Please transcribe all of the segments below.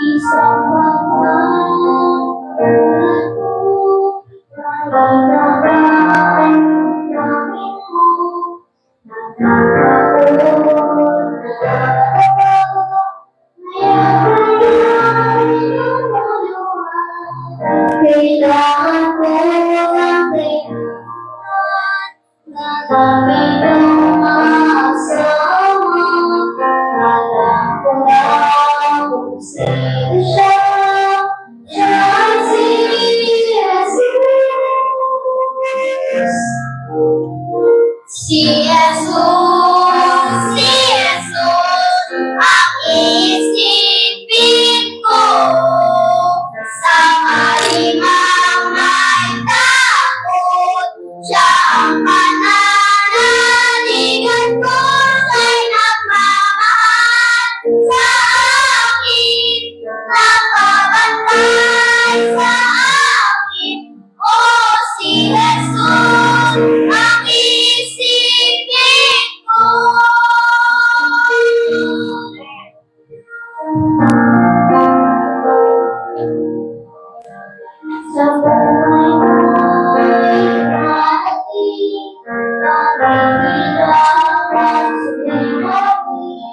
isang mga ako, nalalaman namin mo, nakakaroon na kailangan ko ng kailangan na lapit ang asama. Alam ko na kung sino siya, siya ay si Jesus. Si Jesus, ang isipin ko. Sa malimang may takot, siya ang pananaligan ko. Siya'y nagmamahal sa akin, nakabantay sa akin. Oh, si Jesus, ang isipin ko. Sa buhay mo'y darating, nabibilang ang sulirating,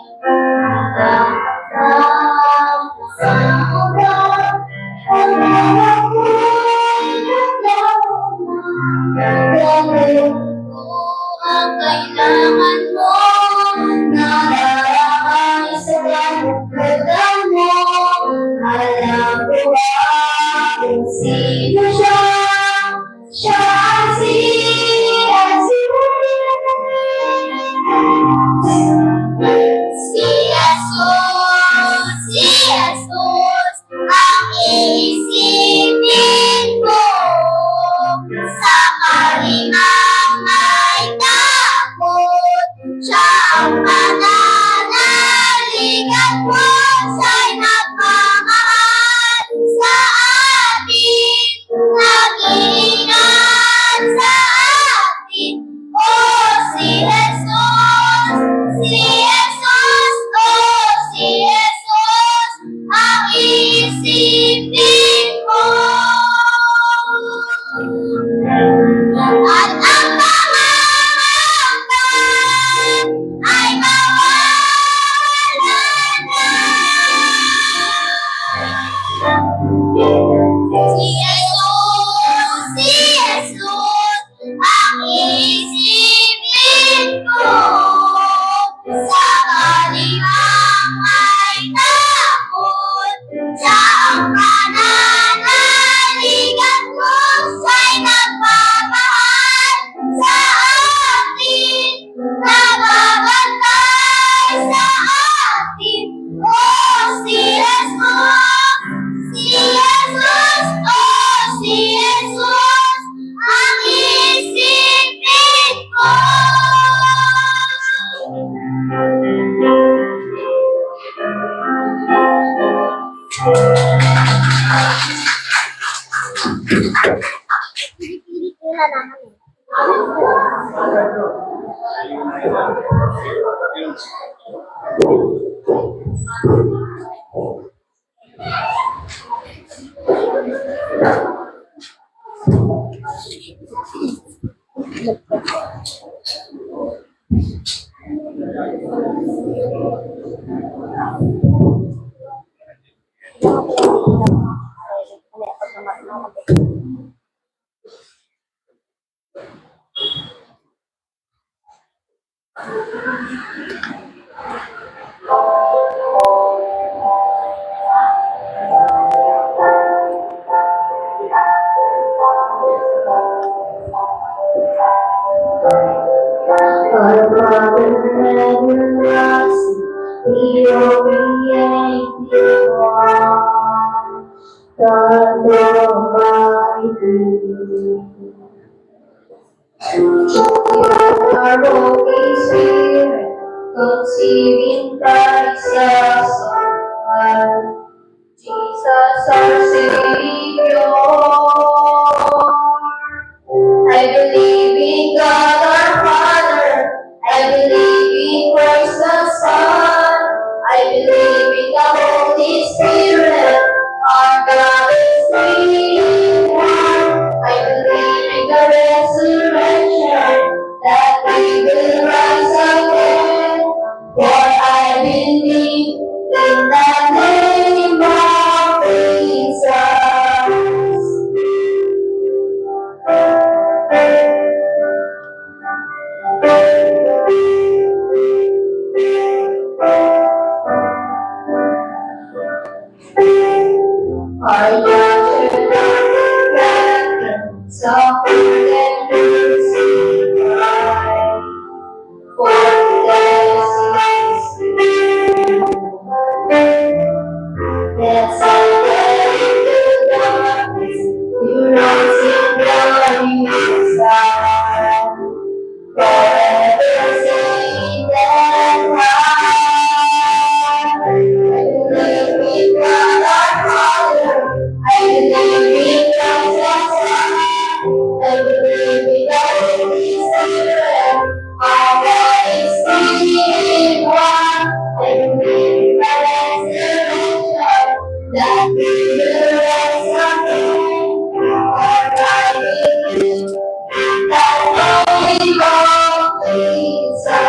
hanggang sa hanggang, hanggang ako'y naglaman. Gagawin ko ang kailangan mo, nadaraan sa kabukutan mo. Alam ko ba kung sino siya, siya ang si Jesus. Si Jesus, ang iisipin ko. Sa kalimang may takot, siya ang pananaligan ko. Siya'y nagmamahal sa atin, nag-iingat sa atin. Oh, si Jesus, si Jesus, oh, si Jesus, ang isipin ko. At ang pangangamba ay mawalan na. Si Jesus, ang isipin ko. Sa kalimang may takot, siya ang pananaligan ko. Siya'y nagmamahal sa atin, nagbabantay sa atin. Oh, si Jesus, si Jesus, oh, si Jesus, ang isipin ko. Conceiving Christ as Son, Jesus our Savior. I believe in God our Father. I believe in Christ the Son. I believe in the Holy Spirit. name of Jesus. Our children suffer and receive life for their sins. Let's celebrate the darkness, you rise in the sky. Forever sing and high. I believe in God our Father. I believe in God the Son. I believe in the Holy Spirit. Our God is three in one. I believe in the resurrection, that we will rise again. I believe in the name of Jesus.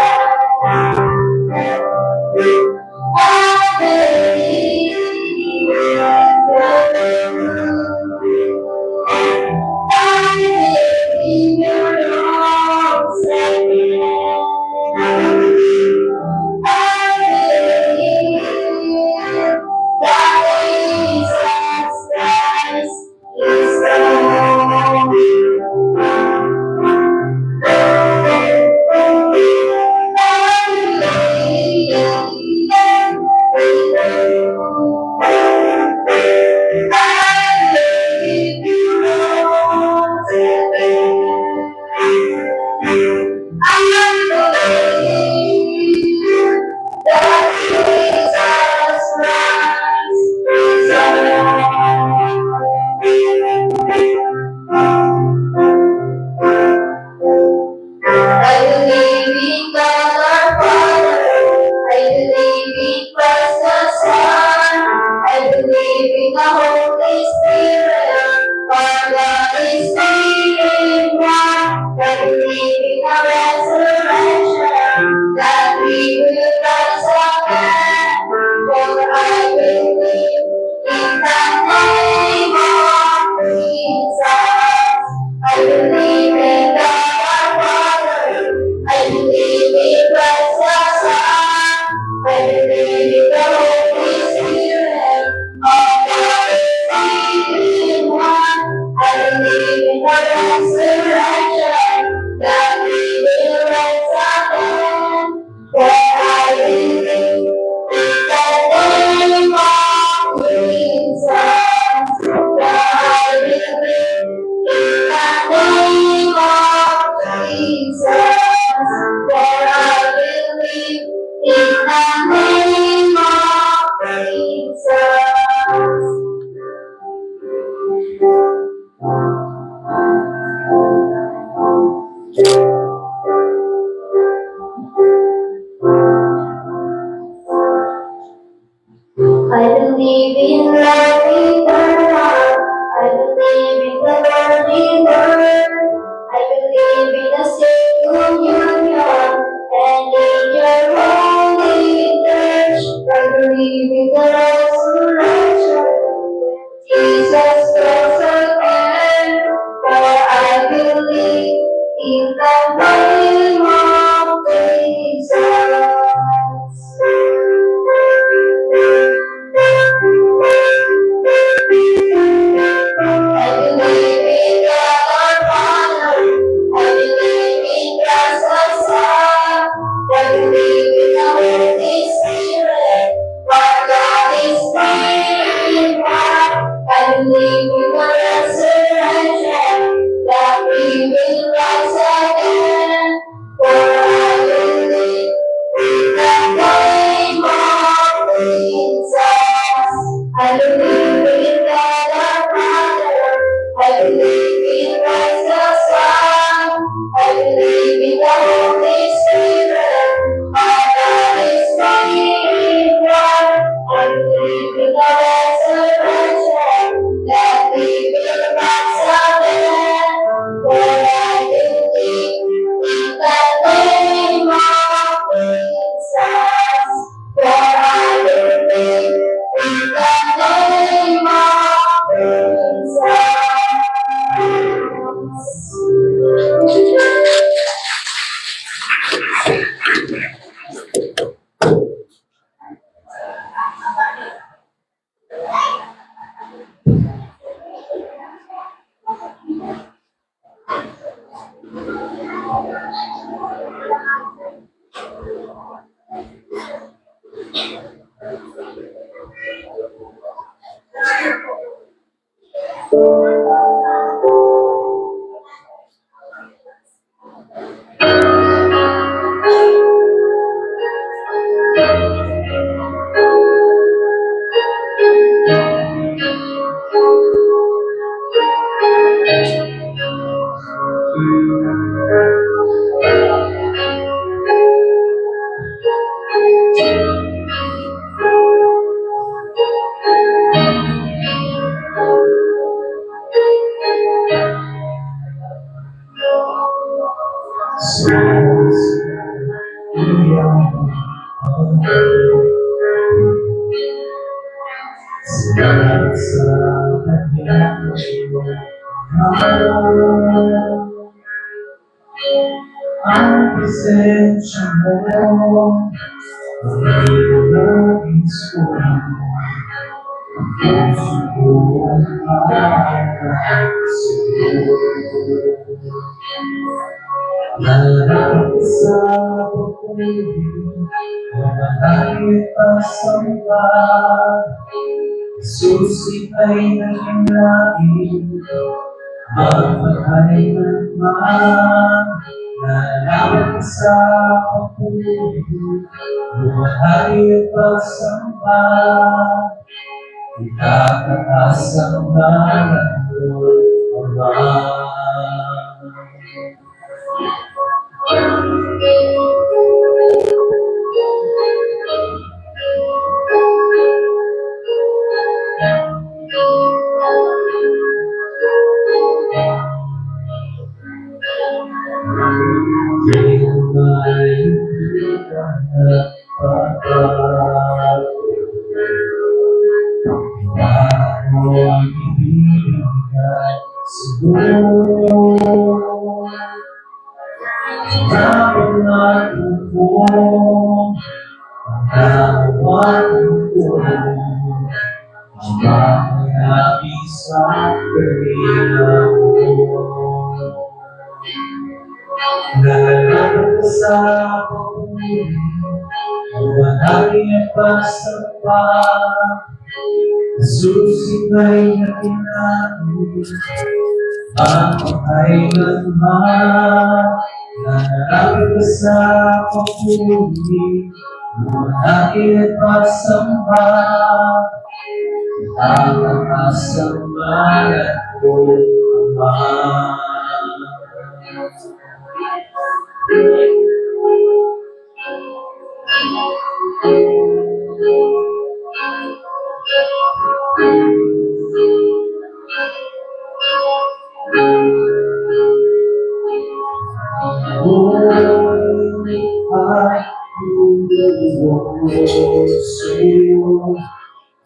I believe in God our Father. I believe in Christ the Son. I believe in the Holy Spirit. Our God is three in one. I believe in the resurrection, that we will rise again. For I believe in the name of Jesus. I believe in God our Father. I believe in Christ the Son. I believe in the Holy Spirit. All God is three in one. I believe in the resurrection, that we will rise again. For I believe in the name of Jesus. For I believe in the name of Jesus. For I believe in the name of Jesus. I believe in life eternal. I believe in the Virgin Birth. I believe in the sacred union and in your holy church. I believe in the resurrection when Jesus comes again. For I believe in the name of Jesus. I believe in God our Father. I believe in Christ the Son. I believe in the Holy Spirit. Our God is three in one. I believe in the resurrection, that we will rise again. For I believe in the name of Jesus. I believe in God our Father. I believe in Christ the Son. I believe in the Holy Spirit. Our God is three in one. I believe in the resurrection, that we will rise again. For I believe in the name of Jesus. For I believe Salamat sa kanyang ang presensya mo, ang nais ko, ang puso ko ay parang siguro. Salamat sa pag-ibig, mahal at samba, susipay ng langit, magpakailanman. Salamat sa pag-ibig, mahal at samba, itataas ang ngalan mo, Ama. Nalalaman sa pag-ibig, mahalay at pasamba, susipay na kinain, magpakailanman. Nalalaman sa pag-ibig, mahalay at pasamba, itataas ang ngalan mo, Ama.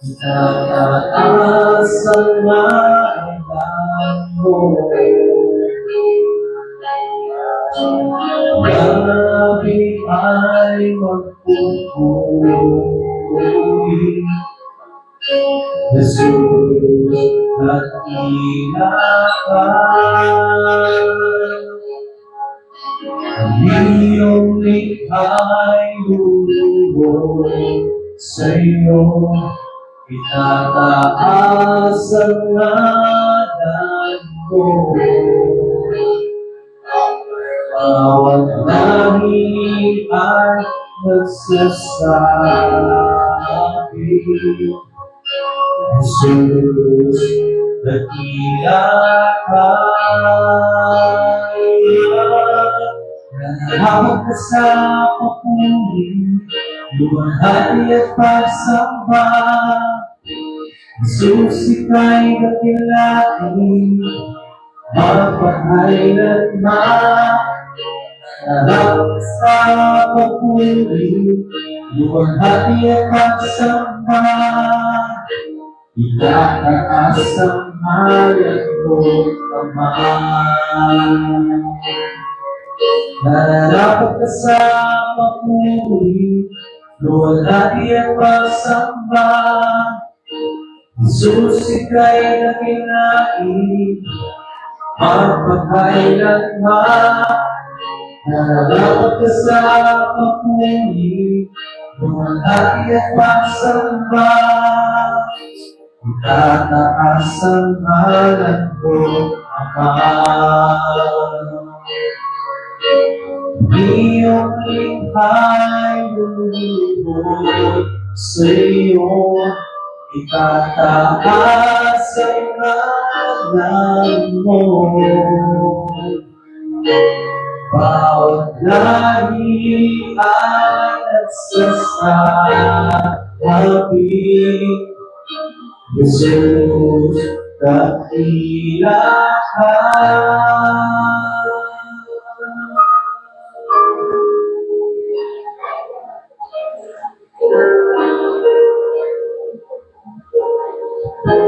Itataas ang ngalan mo, kami ay magpupuri, Jesus at inakan. Ang iyong likha'y lulubog sa iyo, itataas ang ngalan mo. Bawat lahi ay nagsasabi, Jesus, dakila ka. Nahawak ka sa papuri, luwalhati at pagsamba, Jesus, ika'y dakilain, magpakailanman. Nahawak sa papuri, luwalhati at pagsamba, itataas ang ngalan mo, Ama. Nararapat ka sa papuri, luwalhati at pagsamba, Jesus, ika'y dakilain, magpakailanman. Nararapat ka sa papuri, luwalhati at pagsamba, itataas ang ngalan mo, Ama. Iyong likha'y lulubog sa iyo, itataas ang ngalan mo. Bawat lahi ay nagsasabi, Jesus, dakila ka. Magandang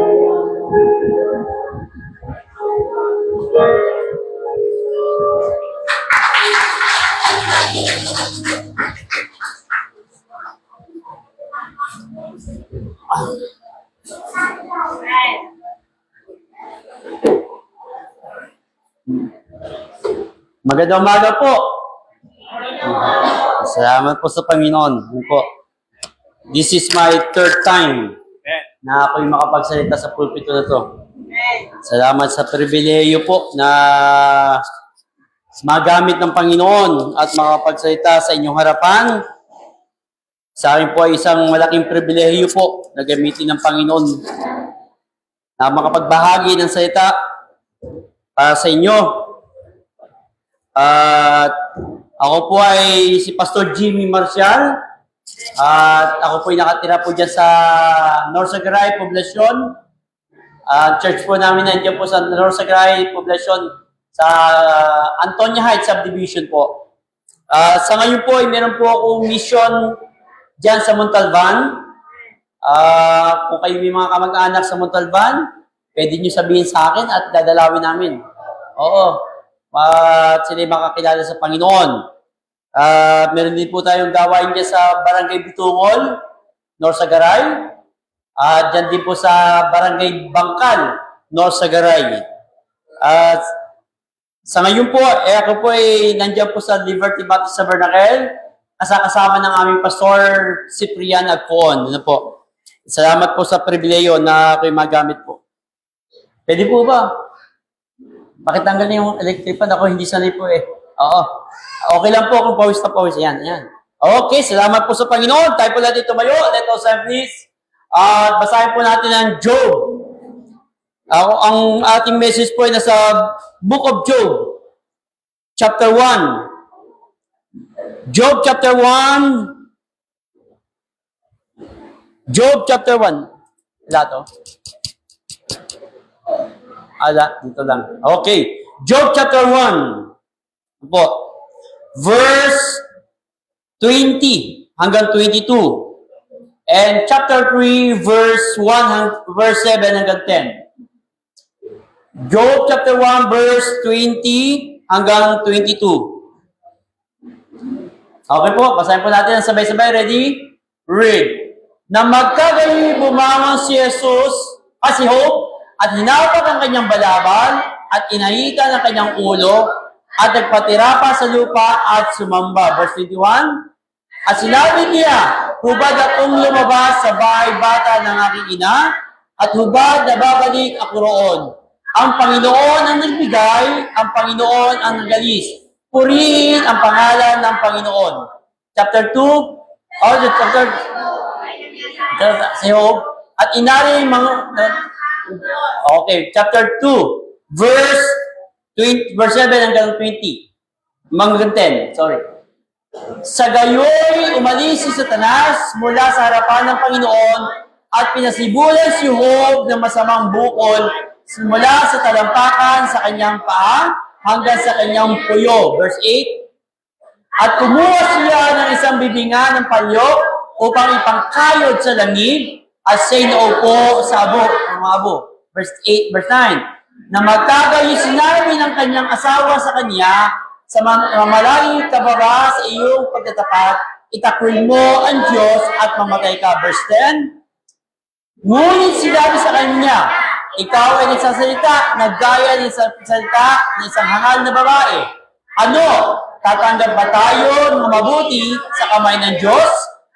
umaga po. Salamat po sa Panginoon. Yun po. This is my third time na ako'y makapagsalita sa pulpito na to. Salamat sa pribileyo po na magamit ng Panginoon at makapagsalita sa inyong harapan. Sa akin po ay isang malaking pribileyo po na gamitin ng Panginoon na makapagbahagi ng salita para sa inyo. At ako po ay si Pastor Jimmy Marcial. At ako po ay nakatira po dyan sa North Sagaray Poblacion. Church po namin nandiyan po sa North Sagaray Poblacion sa Antonia Heights Subdivision po. Sa ngayon po ay meron po akong mission dyan sa Montalban. Kung kayo may mga kamag-anak sa Montalban, pwede nyo sabihin sa akin at dadalawin namin. Oo. At sila makakilala sa Panginoon. Meron din po tayong gawain dyan sa Barangay Bitungol, North Sagaray. At dyan din po sa Barangay Bangkal, North Sagaray. At sa ngayon po, ako po ay nandiyan po sa Liberty Baptist Tabernacle, kasama ng aming Pastor Ciprian Agpoon. Ano po? Salamat po sa pribileyo na ako'y magamit po. Pwede po ba? Bakit tanggal na yung electric fan? Ako hindi sanay po eh. Oo. Okay lang po kung pawis na pawis. Ayan, ayan. Okay, salamat po sa Panginoon. Tayo po natin tumayo. Let us have please. Basahin po natin ang Job. Ang ating message po ay nasa Book of Job. Chapter 1. Job chapter 1. Job chapter 1. Wala to? Dito lang. Okay. Job chapter 1. Po. Verse 20 hanggang 22. And chapter 3, verse 7 hanggang 10. Job chapter 1, verse 20 hanggang 22. Okay po. Basahin po natin ang sabay-sabay. Ready? Read. Na magkagayoy bumangon si Jesus, si Job, at hinapak ang kanyang balabal, at inahitan ang kanyang ulo, at nagpatira pa sa lupa, at sumamba. Verse 21, at sinabi niya, hubad akong lumabas sa bahay bata ng aking ina, at hubad na babalik ako roon. Ang Panginoon ang nagbigay, ang Panginoon ang nagalis. Purihin ang pangalan ng Panginoon. Chapter 2, chapter si Job, at inari mga okay, chapter 2, verse 7 hanggang 20. Hanggang 10, sorry. Sa gayoy, umalis si Satanas mula sa harapan ng Panginoon at pinasibulan si Job ng masamang bukol mula sa talampakan sa kanyang paa hanggang sa kanyang puyo. Verse 8. At kumuha siya ng isang bibingan ng palyo upang ipangkayod sa langib at siya'y naupo sa abo. Verse 8, verse 9. Na magkagayoy sinabi ng kanyang asawa sa kanya, sa mamalangin ka ba sa iyong pagtatapat, itakwil mo ang Diyos at mamatay ka. Verse 10. Ngunit sinabi sa kanya, ikaw ay nagsasalita, naggaya ng salita ng isang hangal na babae. Ano? Tatanggap ba tayo ng mabuti sa kamay ng Diyos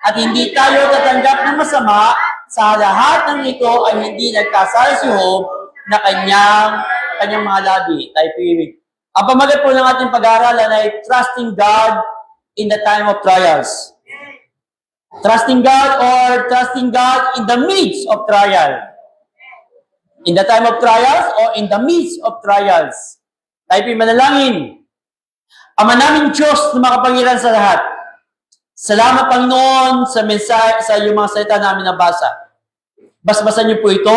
at hindi tayo tatanggap ng masama? Sa lahat ng ito ay hindi nagkasala si Job na kanyang mga labi. Tayo piwig. Ang pamagat po ng ating pag-aaralan ay trusting God in the time of trials. Trusting God or trusting God in the midst of trial. In the time of trials or in the midst of trials. Tayo piwig manalangin. Ama namin Diyos na makapangyarihan sa lahat. Salamat, Panginoon, sa mensahe, sa iyong mga salita namin nabasa. Basbasan niyo po ito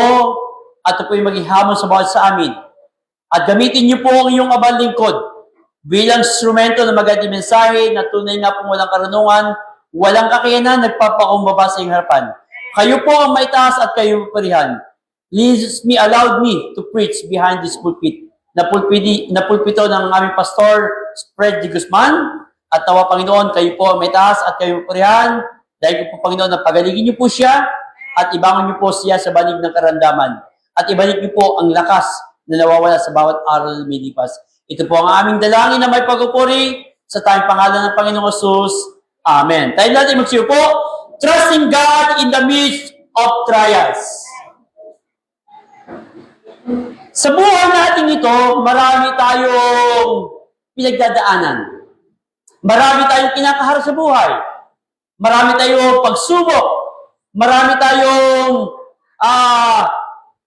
at ito po yung maging hamon sa bawat sa amin. At gamitin niyo po ang iyong abang lingkod bilang instrumento na magandang mensahe na tunay nga po walang karunungan, walang kakayanan, nagpapakumbaba sa iyong harapan. Kayo po ang maitaas at kayo parihan. allowed me to preach behind this pulpit. Napulpito ng aming pastor, Fred D. Guzman, at tawa Panginoon, kayo po may taas at kayo po riyan. Dahil po Panginoon, napagalingin niyo po siya at ibangon niyo po siya sa banig ng karamdaman. At ibalik niyo po ang lakas na nawawala sa bawat araw na lumilipas. Ito po ang aming dalangin na may pagpupuri sa tayong pangalan ng Panginoong Jesus. Amen. Tayo natin magsiyo po, trusting God in the midst of trials. Sa buhay natin ito, marami tayong pinagdadaanan. Marami tayong kinakaharap sa buhay. Marami tayong pagsubok. Marami tayong,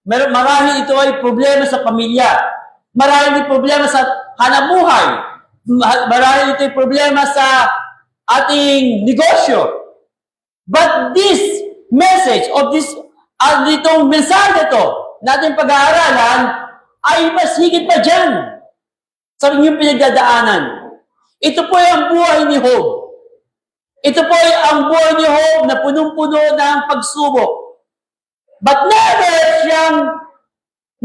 marami ito ay problema sa pamilya. Marami ito problema sa hanapbuhay. Marami ito ay problema sa ating negosyo. But this message of this, itong mensahe ito, natin pag-aaralan, ay mas higit pa dyan sa inyong pinagdadaanan. Ito po ay ang buhay ni Job. Ito po ay ang buhay ni Job na punong-puno ng pagsubok. But never siyang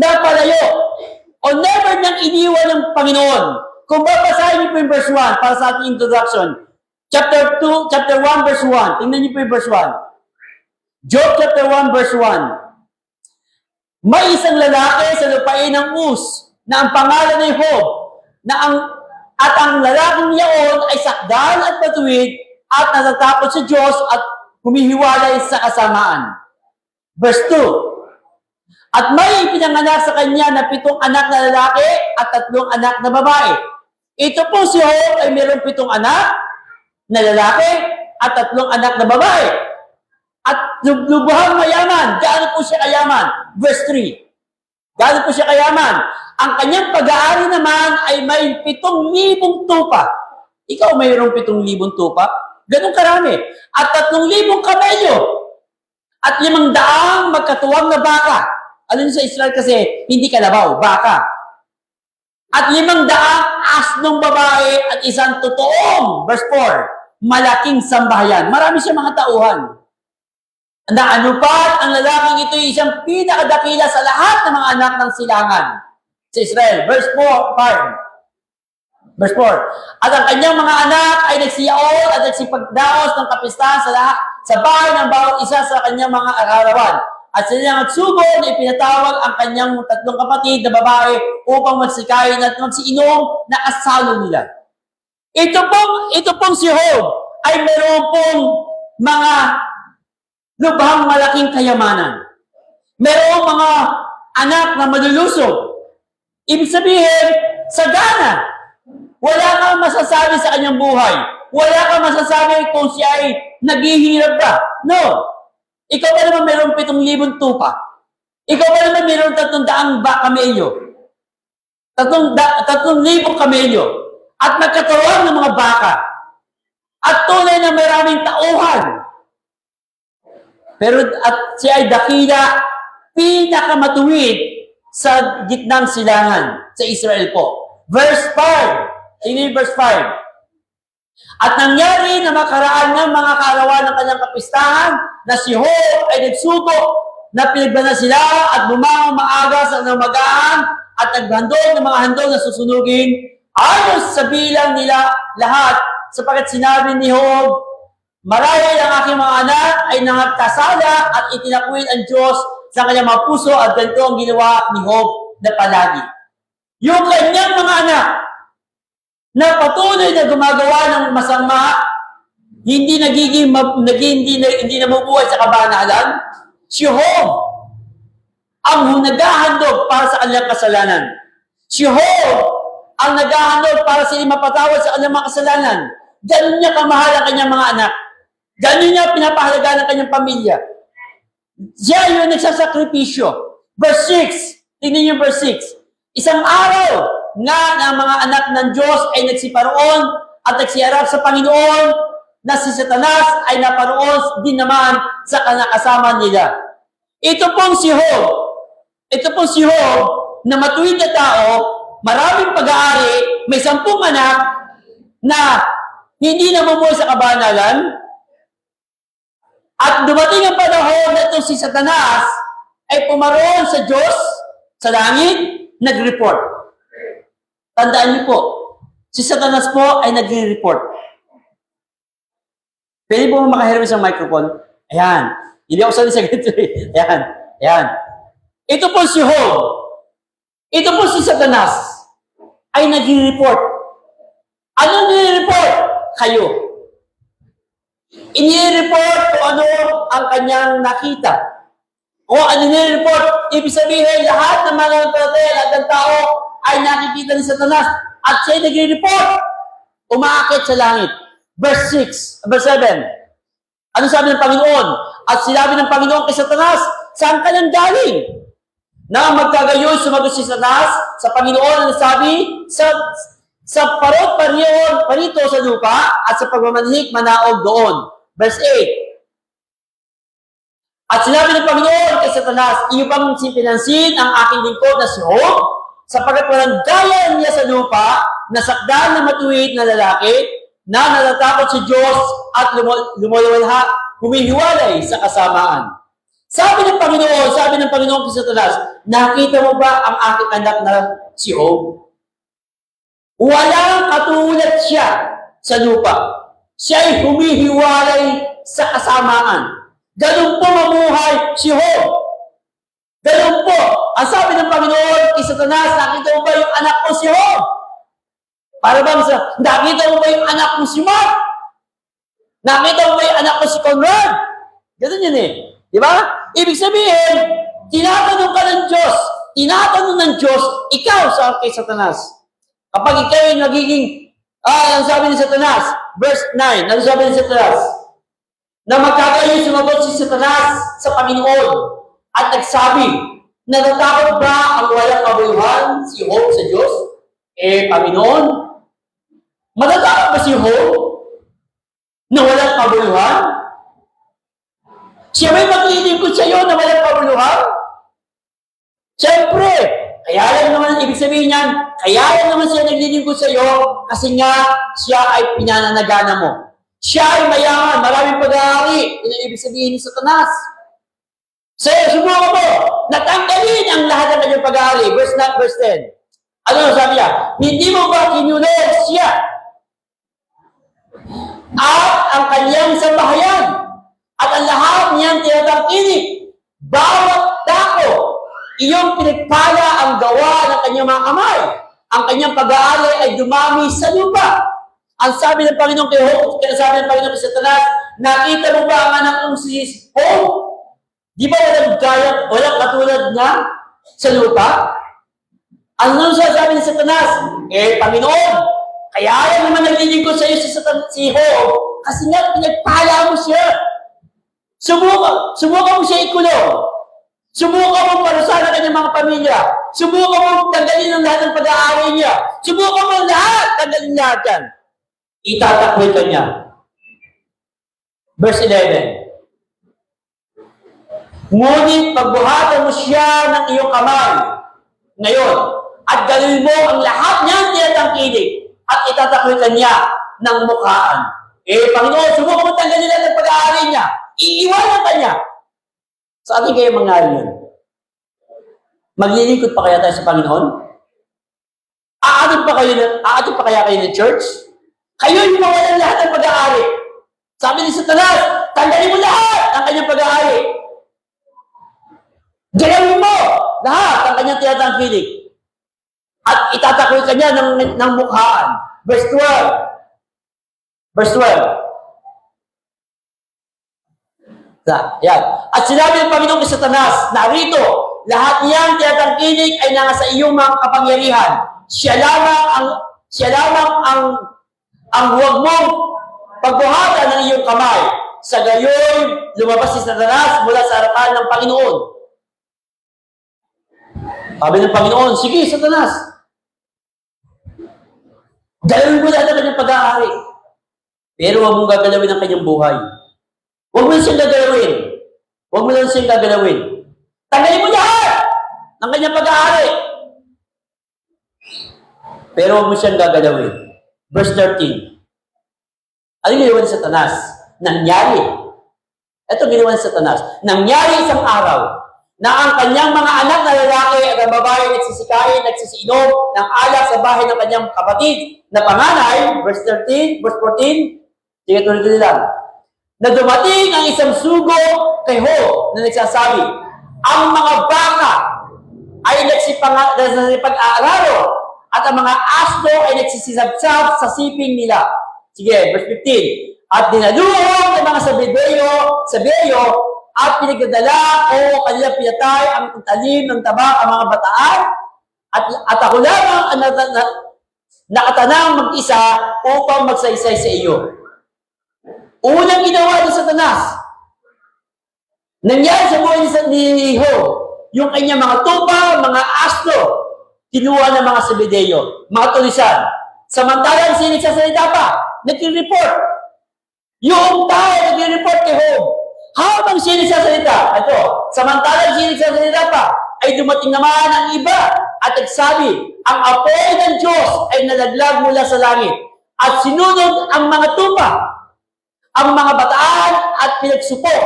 napalayo o never niyang iniwan ng Panginoon. Kung babasahin niyo po yung verse 1 para sa ating introduction, chapter 1, verse 1. Tingnan niyo po yung verse 1. Job chapter 1, verse 1. May isang lalaki sa lupain ng Uz na ang pangalan ay Job, at ang lalaking niyaon ay sakdal at matuwid at natatakot sa Diyos at humihiwalay sa kasamaan. Verse 2. At may pinanganak sa kanya na 7 anak na lalaki at 3 anak na babae. Ito po si Job ay mayroong 7 anak na lalaki at 3 anak na babae. At lubhang mayaman. Gaano po siya kayaman? Verse 3. Gaano po siya kayaman? Ang kanyang pag-aari naman ay may 7,000 tupa. Ikaw mayroong 7,000 tupa? Ganun karami. At 3,000 kamelyo. At 500 magkatuwang na baka. Ano sa Israel kasi, hindi kalabaw, baka. At 500 asnong babae at isang totoong, verse 4, malaking sambahayan. Marami siya mga tauhan. Na anupat, ang lalaking ito ay isang pinakadakila sa lahat ng mga anak ng silangan sa Israel. Verse 5. Verse 4. At ang kanyang mga anak ay nagsiyaon at nagsipagdaos ng kapistahan sa bahay ng bawat isa sa kanyang mga arawan. At sila nagsugo na ipinatawag ang kanyang 3 kapatid na babae upang magsikain at magsiinom na asalo nila. Ito pong si Job ay meron pong mga lubhang malaking kayamanan. Merong mga anak na malulusog. Ibig sabihin, sagana. Wala kang masasabi sa kanyang buhay. Wala kang masasabi kung siya ay naghihirap ba. No. Ikaw ba naman merong 7,000 tupa? Ikaw ba naman merong 300 kamelyo? 3,000 kamelyo. At nagkatuwang ng mga baka. At tunay na maraming tauhan. Pero at siya ay dakila, pinakamatuwid sa gitnang silangan sa Israel po. Verse 5. Tingnan verse 5. At nangyari na makaraan ng mga kaarawan ng kanyang kapistahan na si Job ay nagsugo na pinagbanan sila at bumangon maaga sa namagaan at naghandog ng mga handog na susunugin ayon sa bilang nila lahat sapagkat sinabi ni Job, marahil ang aking mga anak ay nangagkasala at itinakwil ang Diyos sa kanyang mga puso at ganito ang ginawa ni Job na palagi. Yung kanyang mga anak na patuloy na gumagawa ng masama, hindi nabubuhay sa kabanalan, si Job ang naghahandog para sa kanyang kasalanan. Si Job ang naghahandog para sila mapatawad sa kanyang mga kasalanan. Ganun niya kamahal ang kanyang mga anak. Ganun niya pinapahalaga ng kanyang pamilya. Siya yung nagsasakripisyo. Verse 6. Tingnan niyo verse 6. Isang araw nga ng mga anak ng Diyos ay nagsiparoon at nagsiharap sa Panginoon na si Satanas ay naparoon din naman sa kasama nila. Ito pong si Job na matuwid na tao, maraming pag-aari, may 10 anak na hindi namumuhay sa kabanalan. At dumating ang panahon na itong si Satanas ay pumaroon sa Diyos, sa langit, nag-report. Tandaan niyo po, si Satanas po ay nag-report. Pwede po makahiram sa microphone? Ayan. Hindi ako sanay sa ganito eh. Ayan. Ayan. Ito po si Job. Ito po si Satanas ay nag-report. Ano nire-report? Kayo. Ini-report kung ano ang kanyang nakita. Kung ano nire-report, ibig sabihin lahat ng mga nagpalataya, lahat ng tao ay nakikita ni Satanas at siya nagre-report. Umaakit sa langit. Verse 7. Ano sabi ng Panginoon? At sinabi ng Panginoon kay Satanas, saan ka nang galing? Na magkagayon sumagot si Satanas sa Panginoon na sabi, sa parot parito sa lupa at sa pagmamanhik manaog doon. Verse 8. At sinabi ng Panginoon kay Satanas, iyo bang pinansin ang aking lingkod na si Job? Sapagkat walang gaya niya sa lupa, nasakdan na matuwid na lalaki, na natatakot sa Diyos at humihiwalay sa kasamaan. Sabi ng Panginoon kay Satanas, nakita mo ba ang aking anak na si Job? Walang katulad siya sa lupa. Siya ay humihiwalay sa kasamaan. Ganun po mamuhay si Job. Ganun po. Ang sabi ng Panginoon kay Satanas, nakita mo ba yung anak ko si Job? Para bang nakita mo ba yung anak ko si Mark? Nakita mo ba yung anak ko si Conrad? Ganun yun eh. Di ba? Ibig sabihin, tinatanong ka ng Diyos. Tinatanong ng Diyos, ikaw sa kay Satanas. Kapag ikaw ay nagiging, ang sabi ni Satanas, verse 9, ano sabi ni Satanas? Na magkakayo sumagot si Satanas sa Panginoon at nagsabi, natatakot ba ang walang kabuluhan si Job sa Diyos? Panginoon, matatakot ba si Job na walang kabuluhan? Siya may maglilingkod sa iyo na walang kabuluhan? Siyempre, kaya lang naman ibig sabihin niyan, kaya lang naman siya naglilingkod sa iyo kasi nga siya ay pinananagana mo. Siya ay mayaman, maraming pag-aari. Yun ang ibig sabihin ni Satanas. Subukan mo, natanggalin ang lahat ng kanyang pag-aari. Verse 10. Ano sabi niya? Hindi mo ba kinulog siya? At ang kanyang sambahayan at ang lahat niyang tinatangkilik, bawat dako, iyong pinagpala ang gawa ng kanyang mga kamay. Ang kanyang pag-aari ay dumami sa lupa. Ang sabi ng Panginoon kay Job, kaya sabi ng Panginoon kay Satanas, nakita mo ba ang anak kong si Job? Di ba walang katulad na sa lupa? Ano sasabi ni Satanas? Panginoon, kaya yan naman naglilingkod sa iyo si Job kasi nga pinagpala mo siya. Subukan mo siya ikulong. Subukan mo parusahan ang kanyang mga pamilya. Subukan mo tanggalin ang lahat ng pag-aaway niya. Subukan mo lahat, tanggalin lahat yan. Itatakwil ka niya. Verse 11. Ngunit pagbuhatan mo siya ng iyong kamay ngayon at gawin mo ang lahat niyang tinatangkilik at itatakwil ka niya ng mukhaan. Panginoon, subukan mo tanggalin lahat ng pag-aaway niya. Iiwanan ka niya. Sa atin kayo mangyari yun? Maglilingkod pa kaya tayo sa Panginoon? Aatid pa kaya kayo ng church? Kayo yung mawalan lahat ng pag-aari. Sabi ni Satanas, tanggalin mo lahat ang kanyang pag-aari. Gawin mo lahat ang kanyang tinatangkilik. At itatakwil ka niya ng mukhaan. Verse 12. Yan. At sinabi ng Panginoon kay Satanas, narito, lahat niyang tinatangkilik ay nasa iyong mga kapangyarihan. Siya lamang ang huwag mong pagbuhatan ng iyong kamay. Sa gayon, lumabas si Satanas mula sa harapan ng Panginoon. Sabi ng Panginoon, sige, Satanas, galawin mo lahat ang kanyang pag-aari. Pero huwag mong gagalawin ang kanyang buhay. Huwag mo lang siyang gagalawin. Huwag mo lang siyang gagalawin. Tanggalin mo lahat ng kanyang pag-aari. Pero huwag mo siyang gagalawin. Verse 13. Ano ginawa ni Satanas? Nangyari. Ito ginawa ni Satanas. Nangyari isang araw. na ang kanyang mga anak na lalaki at ang babae nagsisikain, nagsisiinom ng alak sa bahay ng kanyang kapatid na panganay, verse 13, verse 14, sige tuloy-tuloy lang, na dumating ang isang sugo kay Ho na nagsasabi, ang mga baka ay nagsipag-aararo at ang mga asno ay nagsisisabsab sa siping nila. Sige, verse 15. At dinaluhong ng mga sabeyo at pinagdadala o kanilang pinatay ang talim ng tabak ang mga bataan at ako lamang ang nakatanang mag-isa upang magsaysay sa iyo. Unang ginawa ni Satanas, nangyari sa buhay ni Ho, yung kanyang mga tupa, mga asno, kinuha ng mga Zebedayo, mga tulisan. Samantalang siya nagsasalita pa, nag-report. Yung tao nag-report kay Job. Habang siya nagsasalita, samantalang siya nagsasalita pa, ay dumating naman ang iba at nagsabi, ang apoy ng Diyos ay nalaglag mula sa langit at sinunod ang mga tupa, ang mga bataan at pinagsupo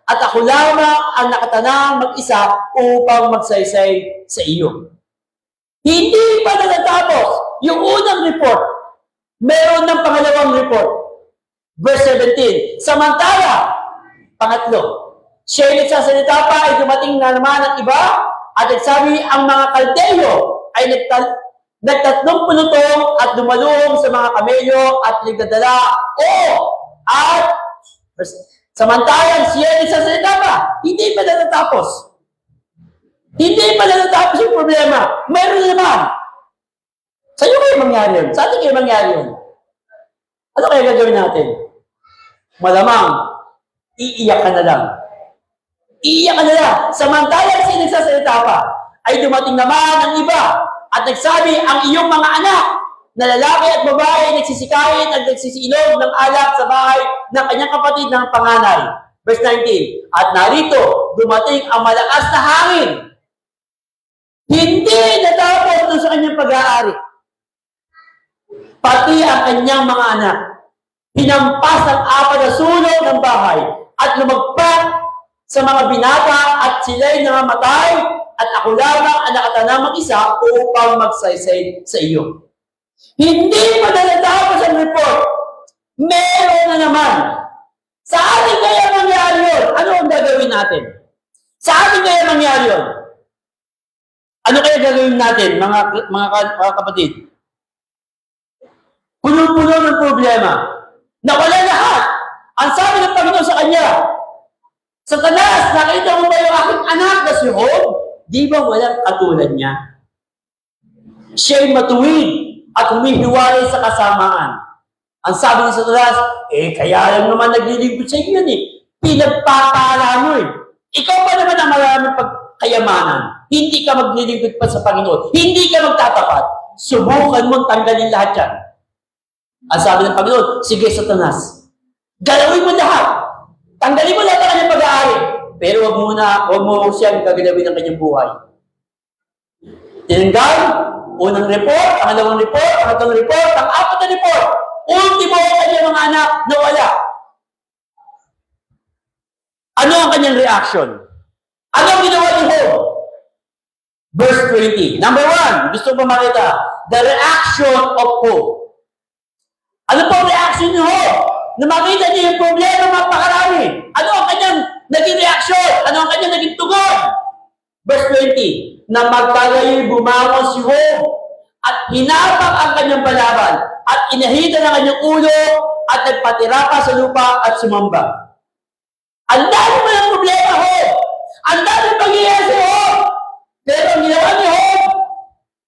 at ako lamang ang nakatanang mag-isa upang magsaysay sa iyo. Hindi pa natatapos yung unang report. Meron ng pangalawang report. Verse 17. Samantala, pangatlo, siya ay nagsasalita pa ay dumating na naman ang iba at nagsabi ang mga Kaldeo ay nagtatlong punutong at dumalong sa mga kamelyo at nagdadala at samantalang siya ay nagsasalita pa, hindi pa natatapos. Hindi pa natatapos yung problema. Mayroon naman. Sa iyo kayo mangyari yun? Sa atin kayo mangyari yun? Ano kaya gagawin natin? Malamang, iiyak ka na lang. Iiyak ka na lang. Samantalang siya nagsasalita pa, ay dumating naman ang iba at nagsabi ang iyong mga anak na lalaki at babae ay nagsisikain at nagsisiinom ng alak sa bahay ng kanyang kapatid ng panganay. Verse 19. At narito, dumating ang malakas na hangin. Hindi natapos doon sa kanyang pag-aari. Pati ang kanyang mga anak. Hinampas ang apat na sulok ng bahay at lumagpak sa mga binata at sila'y nangamatay at ako lamang ang nakatanang mag-isa upang magsaysay sa iyo. Hindi pa natatapos ang report. Meron na naman. Sa atin kaya mangyari yun? Ano ang gagawin natin? Sa atin kaya mangyari yun? Ano kaya gagawin natin, mga kapatid? Puno-puno ng problema. Nawala lahat. Ang sabi ng Panginoon sa kanya, Satanas, nakita mo ba yung aking anak na si Job? Di ba walang katulad niya? Siya'y matuwid at humihiwalay sa kasamaan. Ang sabi ng Satanas, kaya lang naman naglilingkod sa inyo yan Pinagpapala mo Ikaw pa naman ang maraming pagkayamanan. Hindi ka maglilingkod pa sa Panginoon. Hindi ka magtatapat. Subukan mong tanggalin lahat yan. Ang sabi ng Panginoon, sige Satanas, galawin mo lahat. Tanggalin mo lahat ang kanyang pag-aari. Pero wag mo siyang gagalawin ng kanyang buhay. Tinanggal, unang report, pangalawang report, pangatlong report, pang-apat na report. Ultimo ang kanyang mga anak na wala. Ano ang kanyang reaction? Ano ang ginawa ni Job? Verse 20. Number 1, gusto ko makita, the reaction of Job. Ano po ang reaction ni Job? Na makita niya yung problema mapakarami. Ano ang kanyang naging reaction? Ano ang kanyang naging tugon? Verse 20. Na magkagayoy bumangon si Job at hinapak ang kanyang balaban at inahita ng kanyang ulo at nagpatira pa sa lupa at sumamba. Ang dami mo ng problema, Job. Ang dami pangyayari si Job. Pero ang ginawa ni Job,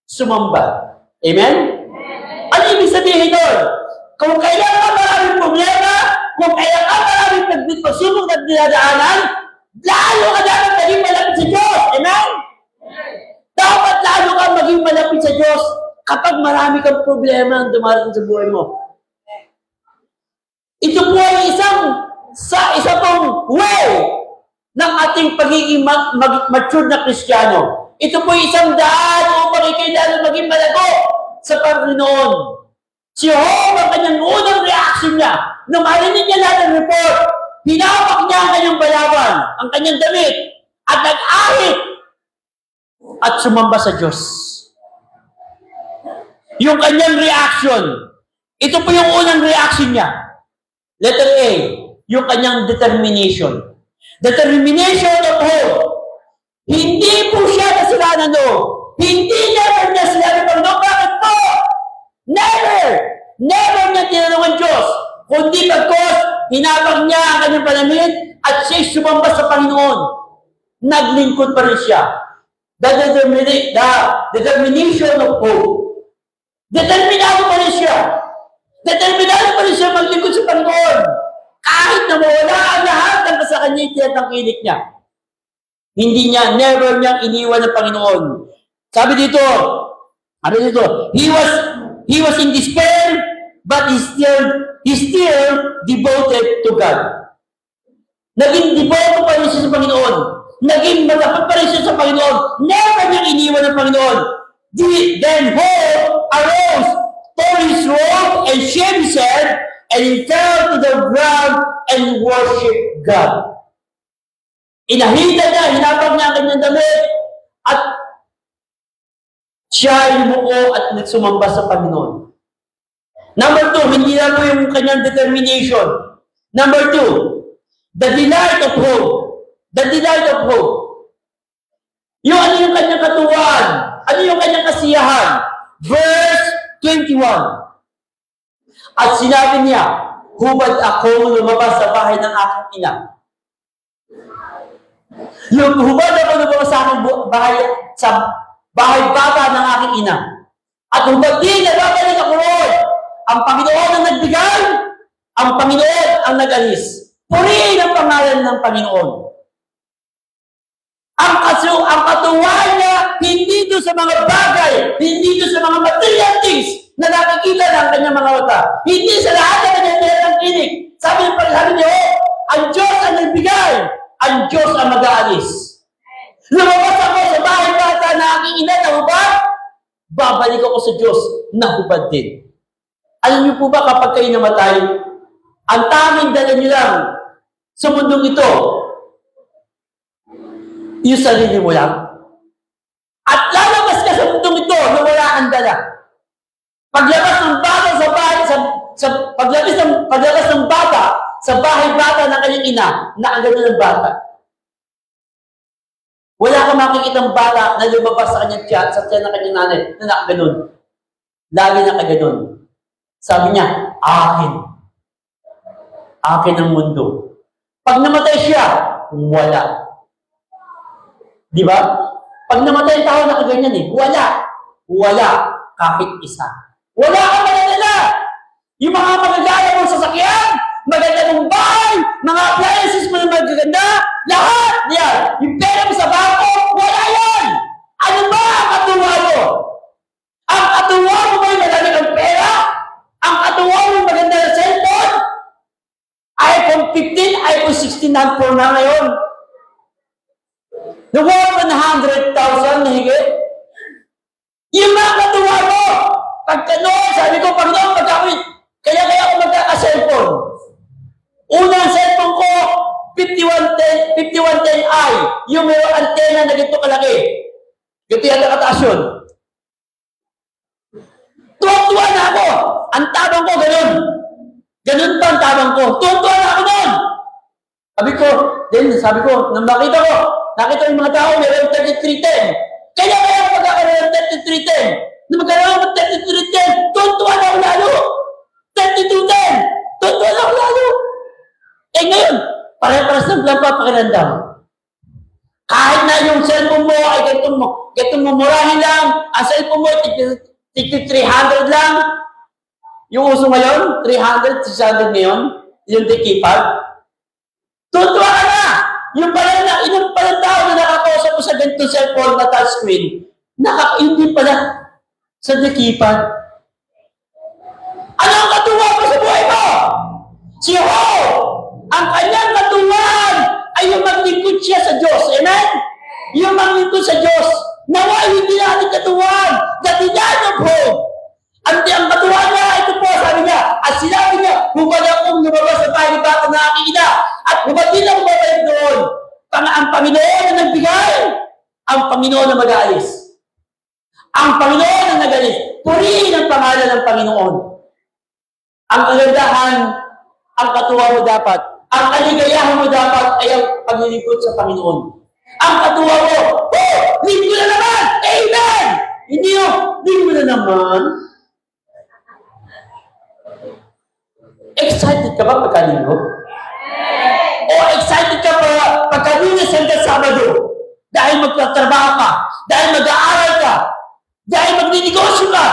sumamba. Amen? Ano ibig sabihin doon? Kung kailan ka maraming problema, kung kailan ka maraming pagsubok at dinadaanan, lalo ka dapat maging malapit sa Diyos. Amen? Dapat lalo ka maging malapit sa Diyos kapag marami kang problema ang dumarating sa buhay mo. Ito po ay isa pong way ng ating pagiging mature na Kristiyano. Ito po ay isang daan upang ikay lalo maging malago sa Panginoon. Si Job, ang kanyang unang reaction niya, nung marinig niya lahat ng report, hinapak niya ang kanyang balaban, ang kanyang damit, at nag-ahit at sumamba sa Diyos. Yung kanyang reaction, ito po yung unang reaction niya. Letter A, yung kanyang determination. Determination of hope. Hindi po siya kasalanan doon. Hindi never niya sinabi, Panginoon, bakit po? Never! Never niya tinanong ang Diyos. Kundi pagkos, hinabang niya ang kanyang panamit at siya'y sumamba sa Panginoon. Naglingkod pa rin siya. The determination of hope. Determinado pa rin siya. Determinado pa rin siya maglingkod sa Panginoon. Kahit na mawala ang lahat ng sa kanya yung tinatangkilik niya. Hindi niya, never niyang iniwan ng Panginoon. Sabi dito, he was in despair, but he still devoted to God. Naging devoted pa rin siya sa Panginoon. Naging matapat pa rin siya sa Panginoon. Never niyang iniwan ng Panginoon. Then hope arose, tore his robe and shaved his head, and he fell to the ground and worshiped God. Inahita niya, hinabang niya ang kanyang damit, at siya ay lumuko at nagsumamba sa Panginoon. Number 2, hindi lang po yung kanyang determination. Number 2, the delight of hope. The delight of hope. Yung ano yung kanyang katuwaan? Ano yung kanyang kasiyahan? Verse 21. At sinabi niya, hubad ako lumabas sa bahay ng aking ina. Yung hubad ako lumabas sa aking bahay bata ng aking ina. At hubad din, nababalik ako roon. Ang Panginoon ang nagbigay, ang Panginoon ang nag-alis. Purihin ang pangalan ng Panginoon. Ang katuwaan niya, hindi doon sa mga bagay, hindi doon sa mga material things na nakikita ng kanyang mga mata. Hindi sa lahat ng kanyang tinatangkilik. Sabi niyo, ang Diyos ang nagbigay, ang Diyos ang mag-aalis. Lumabas ako sa bahay bata na aking ina na hubad, babalik ako sa Diyos na hubad din. Alam niyo po ba kapag kayo namatay, ang tanging dala niyo lang sa mundong ito, yung sarili mo lang. At lalabas ka sa mundong ito na wala kang dala. Paglabas ng bata sa bahay, paglabas ng bata sa bahay bata ng kanyang ina, nakagano ng bata. Wala kang makikitang bata na lumabas sa kanyang tiyan, sa tiyan ng kanyang nanay, na nakaganon. Lagi nakaganon. Sabi niya, akin. Akin ang mundo. Pag namatay siya, wala. Di ba? Pag namatay ang tao, nakaganyan eh. Wala. Wala. Kahit isa. Wala kang manadala. Yung mga magagaya mong sasakyan, maganda mong bahay, mga appliances mo na magaganda, lahat yan. Yung pera mo sa bangko, wala yan. Ano ba ang katuwa mo? Ang katuwa mo ba yung madami kang pera? Ang katuwa mo yung maganda na cellphone? iPhone 15, iPhone 16 na po na ngayon. The worth 100,000 na higit. Yung mga katuwa mo, pagka noon, sabi ko, Panginoon, kaya ako magkaka-cellphone. Unang cellphone ko, 5110i. Yung may antena na gito kalaki. Gito yan nakataas yun. Tuwa-tuwa na ako. Ang tabang ko, ganun. Ganun pa ang tabang ko. Tuwa-tuwa na ako noon. Sabi ko, nang nakita yung mga tao, meron 3310. Kaya ako magkakaroon ng 3310. Nung magkaroon ng 3310, tuwa na ako lalo. 3210, tuwa na ako lalo. Eh ngayon, pare-pares ng lang papakiramdam. Kahit na yung cellphone mo ay ganitong mumurahin lang, ang cellphone mo ay 300 lang. Yung uso ngayon, 300, 600 ngayon, yung keypad. Tutuwa ka na! Yung palang tao na nakakausap mo sa ganitong cellphone na touchscreen, hindi pala sa keypad. Ano ang katuwa mo sa buhay mo? Si Job, ang kanyang katuwaan ay yung maglingkod siya sa Diyos. Amen? Yung maglingkod sa Diyos. Nawa, hindi natin katuwaan. The delight of hope. Ang katuwaan niya, ito po, sabi niya, at sinabi niya, hubad akong lumabas sa bahay ni bata na aking ina, at hubad din ako babalik doon. ang Panginoon na nagbigay, ang Panginoon na mag-aalis. Ang Panginoon na nag-aalis. Purihin ang pangalan ng Panginoon. Ang kagandahan, ang katuwa mo dapat, ang kaligayahan mo dapat ay ang paglilingkod sa Panginoon. Ang katuwa mo, linggo na naman! Amen! Hindi yun, linggo na naman. Excited ka ba pagkalinggo? O excited ka ba pagkalunes hanggang Sabado? Dahil magtatrabaho ka, dahil mag-aaral ka, dahil magninegosyo ka.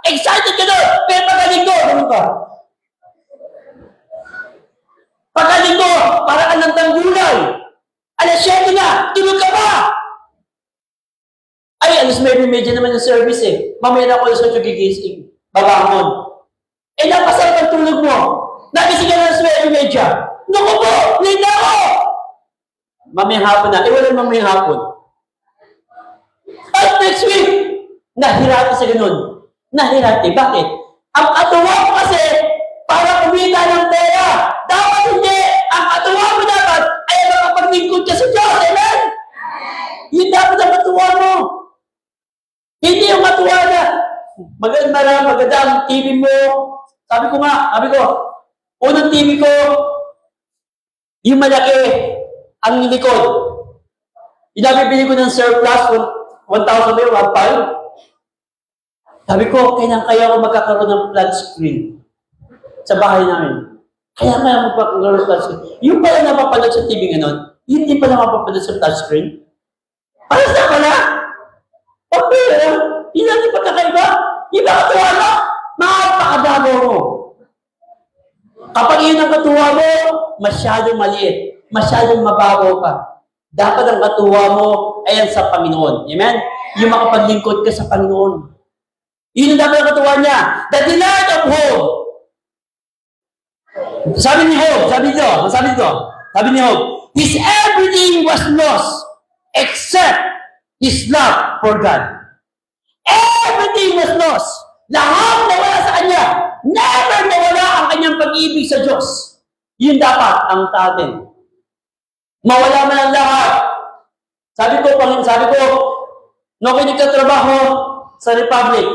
Excited ka doon, pero pagkalinggo, ano ka? Pagkalinggo, para ka ng tanggulay. Alas 7 na, tulog ka ba? Ay, alas medyo naman yung service eh. Mamaya na ako alas 8 gigising. Babangon. Eh, napasarap ang tulog mo. Nagising ka na alas medyo. Naku po, late na ako! Mamayang hapon na. Eh, walang mamayang hapon. At next week, nahirati sa ganun. Nahirati. Bakit? Ang katuwa mo kasi, para kumita ng pera. Dapat hindi. Ang katuwa mo dapat ay makapaglingkod ka sa Diyos. Amen? Yun dapat ang katuwa mo. Hindi yung katuwa na maganda ang TV mo. Sabi ko, unang TV ko, yung malaki, ang likod. Inabibili ko ng surplus, 1,000 or 1,500. Sabi ko, kaya ako magkakaroon ng flat screen sa bahay namin. Kaya magkakaroon ng flat screen. Yung pala napapanood sa TV ngayon, hindi pala mapapanood sa flat screen. Para sa pala? Okay, hindi natin pagkakaiba. Iba katuwa mo, makapakadabo mo. Kapag yun ang katuwa mo, masyadong maliit, masyadong mababaw ka. Dapat ang katuwa mo ay ang sa Panginoon. Amen? Yung makapaglingkod ka sa Panginoon. Yun ang dapat ang katuwa niya. The delight of Job. Sabi ni Job, his everything was lost except his love for God. Everything was lost. Lahat nawala sa kanya. Never nawala ang kanyang pag-ibig sa Diyos. Yun dapat ang sa atin. Mawala man ang lahat. Sabi ko, nung nagtatrabaho sa Republic,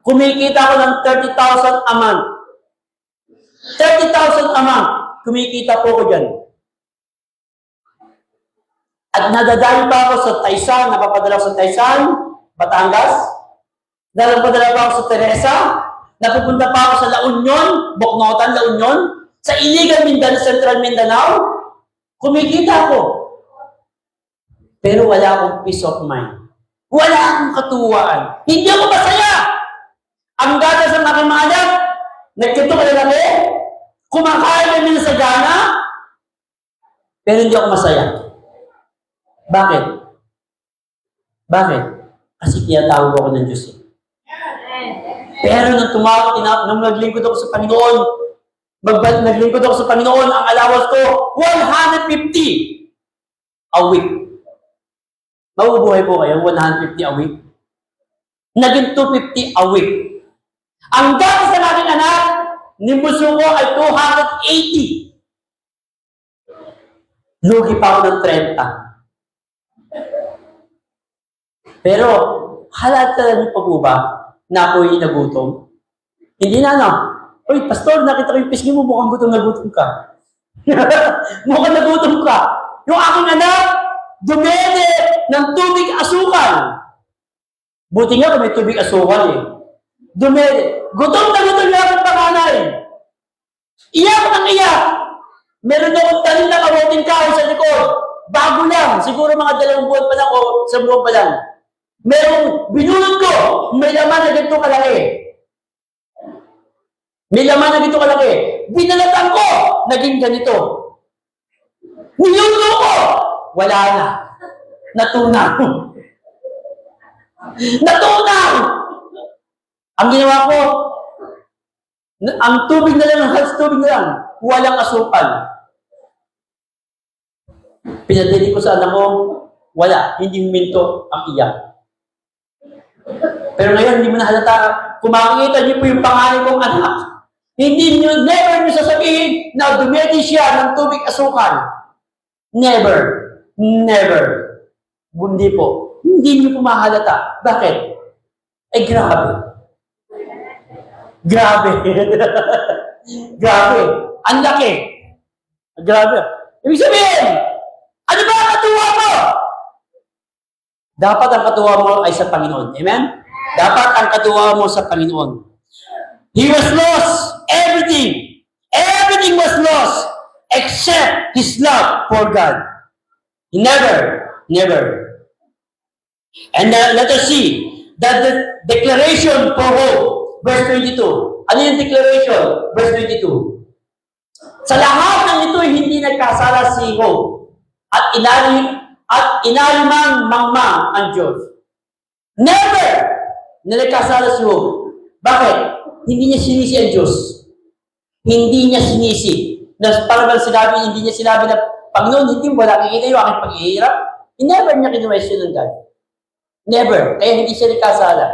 kumikita ko ng 30,000 a month. 30,000 a month. Kumikita po ko dyan. At nadadali pa ako sa Taysan, napapadala ko sa Taysan, Batangas. Napapadala pa ako sa Teresa. Napupunta pa ako sa La Union, Boknotan, La Union. Sa Iligan, Mindanao, Central Mindanao. Kumikita ako. Pero wala akong peace of mind. Wala akong katuwaan. Hindi ako masaya. Ang gatas ng aking mga anak, nagkito ka na kumakain kami sa gana, pero hindi ako masaya. Bakit? Kasi tinatawag ako ng Diyos. Pero nung naglingkod ako sa Panginoon, naglingkod ako sa Panginoon, ang allowance ko, 150 a week. Mabubuhay po kayo, 150 a week. Naging 250 a week. Ang dati sa aking anak, ni Buso ko ay 280. Lugi pa ako ng 30. Pero, halata niyo pa po ba na ako'y nagutom? Hindi na, no? Uy, pastor, nakita ko yung pisngi mo, mukhang gutom na gutom ka. Mukhang nagutom ka. Yung aking anak, dumede ng tubig asukal. Buti nga kung may tubig asukal eh. Dumede. Gutom na akong panganay. Iyak ng iyak. Meron akong talim na kabuting kahoy sa likod. Bago lang. Siguro mga 2 buwan pa lang o 1 buwan pa lang. Merong binulot ko. May laman na ganito kalaki. Binalatan ko. Naging ganito. Niluto ko. Wala na. Natunaw. Ang ginawa ko, ang tubig na lang, walang asukal. Pinadali ko sa anak ko, wala, hindi huminto ang iyak. Pero ngayon, hindi mo na halata, kung makikita niyo po yung pangalan kong anak, never niyo sasabihin na dumedi siya ng tubig asukal. Never. Never. Hindi po. Hindi niyo po mahalata. Bakit? Ay, grabe. Grabe. Grabe. Ang laki. Grabe. Ibig sabihin, ano ba ang katuwa mo? Dapat ang katuwa mo ay sa Panginoon. Amen? Dapat ang katuwa mo sa Panginoon. He was lost. Everything. Everything was lost except his love for God. He never. And let us see that the declaration for hope, verse 22. Ano yung declaration? Verse 22. Sa lahat ng ito, hindi nagkasala si Hope at inalimang mangmang ang Diyos. Never na nagkasala si Hope. Bakit? Hindi niya sinisi ang Diyos. Hindi niya sinisi. Parang sinabi, hindi niya sinabi na, Panginoon, hindi mo wala kikita yung aking paghihirap. Never niya kinwestiyon ng God. Never. Kaya hindi siya nagkasala.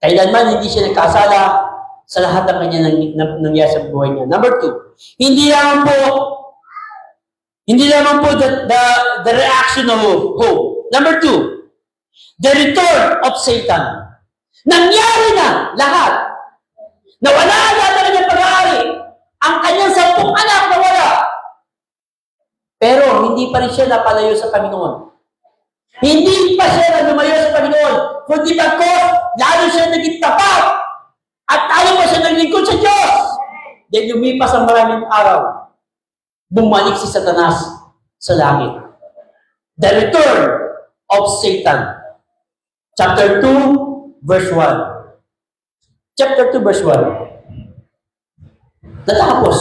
Kailanman hindi siya nagkasala sa lahat ng kanya nangyari sa buhay niya. Number 2, hindi naman po the reaction of hope. Number 2, the return of Satan. Nangyari na lahat. Nawala lahat ng kanyang pag-aari. Ang kanyang 10 anak nawala. Pero hindi pa rin siya napalayo sa Panginoon. Hindi pa siya lumayo sa Panginoon. Kundi bagkos, lalo siya naging tapat. At lalo pa siya naglingkod sa Diyos. Then lumipas ang maraming araw. Bumalik si Satanas sa langit. The return of Satan. Chapter 2, verse 1. Chapter 2, verse 1. Natapos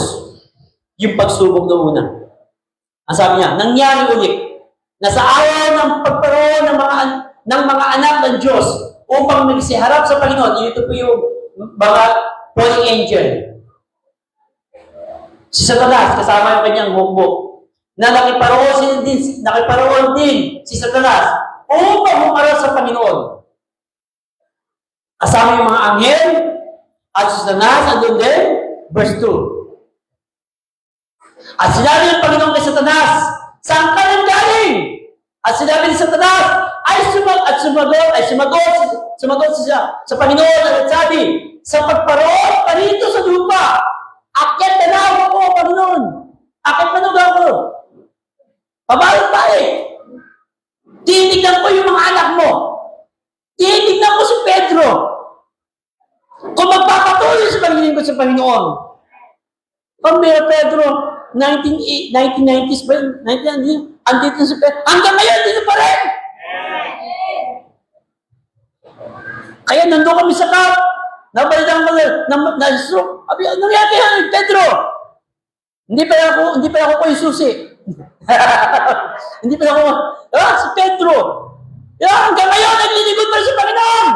yung pagsubok na una. Ang sabi niya, nangyari ulit na sa araw ng pagparoon ng mga anak ng Diyos upang magsiharap sa Panginoon. Ito po yung mga fallen angel. Si Satanas, kasama yung kanyang hukbo, na nakiparoon din si Satanas upang humarap sa Panginoon. Kasama yung mga anghel at si Satanas, andun din, verse 2. At sinabi ng Panginoon kay Satanas, saan ka nang galing? At sinabi ni Satanas, sumagot siya sa Panginoon at sabi, sa pagparoon pa rito sa lupa, akyat na lang ako, Panginoon. Akyat na lang ako. Pabalik-balik. Titignan ko yung mga anak mo. Titignan ko si Pedro. Kung magpapatuloy sa paglilingkod sa Panginoon. Pambira Pedro, 1990s ba yun? 1990s, andito si Pedro. Hanggang ngayon, dito pa rin. Kaya nandun kami sa camp. Nabalitan ko na stroke. Abi, ano nangyari yan, Pedro? Hindi pa ako ko yung susi. Hindi pa ako, si Pedro. Hanggang ngayon, naglilingkod pa rin sa Panginoon.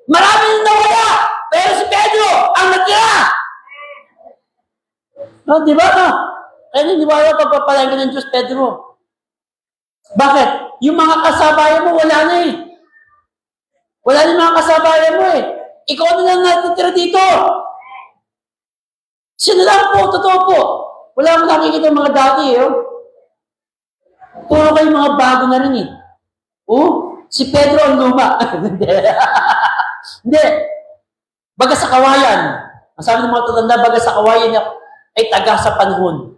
Marami nang nawala. Pero si Pedro, ang natira. No, di ba? Kaya niniwala pagpapalain ka ng Diyos, Pedro. Bakit? Yung mga kasabayan mo, wala na eh. Wala na yung mga kasabayan mo eh. Ikaw na lang natitira dito. Sino lang po, totoo po. Wala mo nakikita yung mga dati eh. Oh. Puro kayo mga bago na rin eh. Oh, si Pedro ang luma. Hindi. Baga sa kawayan. Ang sabi ng mga tatanda, baga sa kawayan ay taga sa panahon.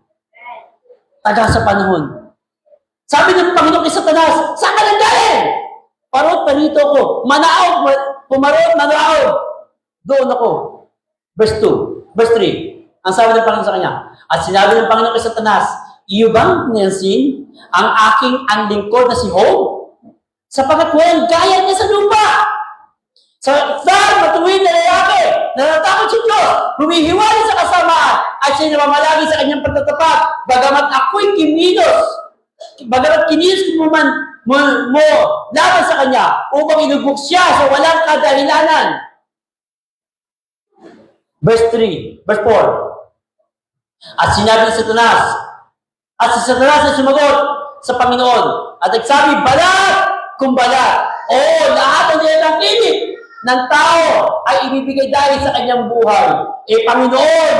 Taga sa panahon. Sabi ng Panginoon kay Satanas, saan ka nang galing? Parot, parito ko. Manaog, pumarot, manaog. Doon ako. Verse 2. Verse 3. Ang sabi ng Panginoon sa kanya, at sinabi ng Panginoon kay Satanas, iyo bang nansin ang aking lingkod na si Job? Sapagat walang gaya niya sa lupa. Sa matuwid na lalaki, na natakot sa Diyos, humihiwalay sa kasamaan, at siya namamalagi sa kanyang pagtatapat, bagamat ako'y kinilos mo laban sa kanya, upang inubok siya sa walang kadahilanan. Verse 3, verse 4. At sinabi ni Satanas, at si Satanas ay sumagot sa Panginoon, at nagsabi, balat kung balat. Oo, lahat ng nilalangkinig ng tao ay ibibigay dahil sa kanyang buhay. Eh, Panginoon,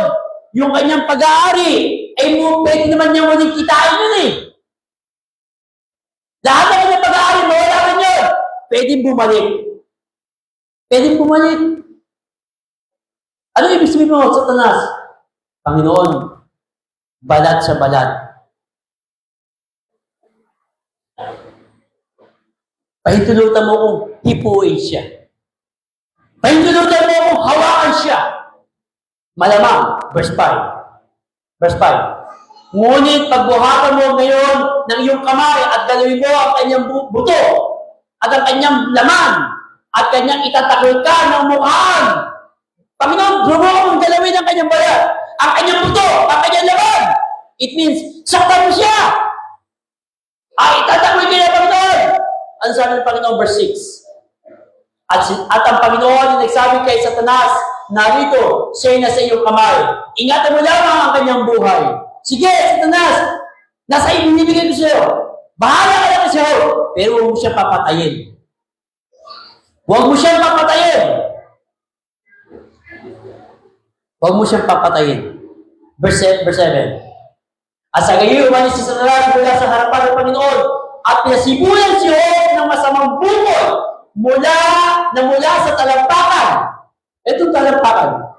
yung kanyang pag-aari, eh, pwede naman niya muling kitain yun eh. Lahat ng kanyang pag-aari, mawala rin yun. Pwedeng bumalik. Pwedeng bumalik. Ano ibig sabihin mo, Satanas? Panginoon, balat sa balat. Pahintulutan mo kung hipuin siya. Pahintulutan mo kung hawakan siya. Malamang, verse 5. Verse 5. Ngunit pagbuhatan mo ngayon ng iyong kamay at galawin mo ang kanyang buto at ang kanyang laman at kanyang itatakil ka ng mukhaan. Panginoon, subukan mong galawin ang kanyang balat, ang kanyang buto, ang kanyang laman. It means, saktan mo siya. Ay, itatakil ka niya, Panginoon. Ang sabi ng Panginoon, verse 6. At ang Panginoon ay nagsabi kay Satanas, narito, siya na sa iyong kamay. Ingatan mo lamang ang kanyang buhay. Sige, Satanas, nasa ibinibigay ko sa'yo. Bahala ka lang sa'yo. Pero huwag mo siya papatayin. Huwag mo siyang papatayin. Huwag mo siyang papatayin. Verse 7. At sa gayon, umalis si Satanas mula sa harapan ng Panginoon at pinasibulan si Job ng masamang bukol mula sa talampakan. Itong talampakan.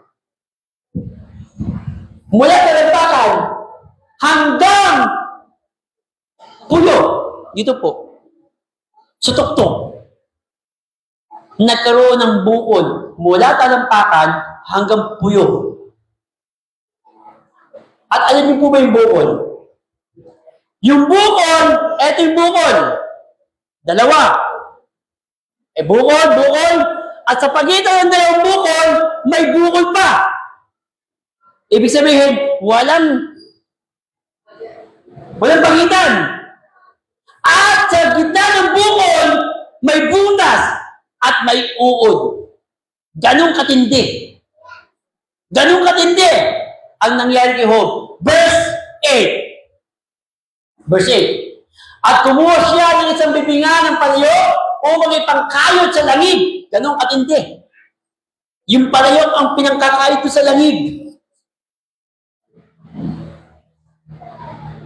Mula talampakan hanggang pulo. Dito po. Sa tuktok. Nagkaroon ng bukol mula talampakan hanggang puyo. At alam niyo po ba yung bukol? Yung bukol, eto yung bukol. Dalawa. Bukol, at sa pagitan ng dalawang bukol, may bukol pa. Ibig sabihin, walang pagitan. At sa gitna ng bukol, may butas at may uod. Ganong katindi. Ganong katindi ang nangyari kay Job. Verse 8. Verse 8. At kumuha siya ng isang bibingan ng palayo upang ipangkayod sa langit. Ganong katindi. Yung palayo ang pinangkakayod ko sa langit.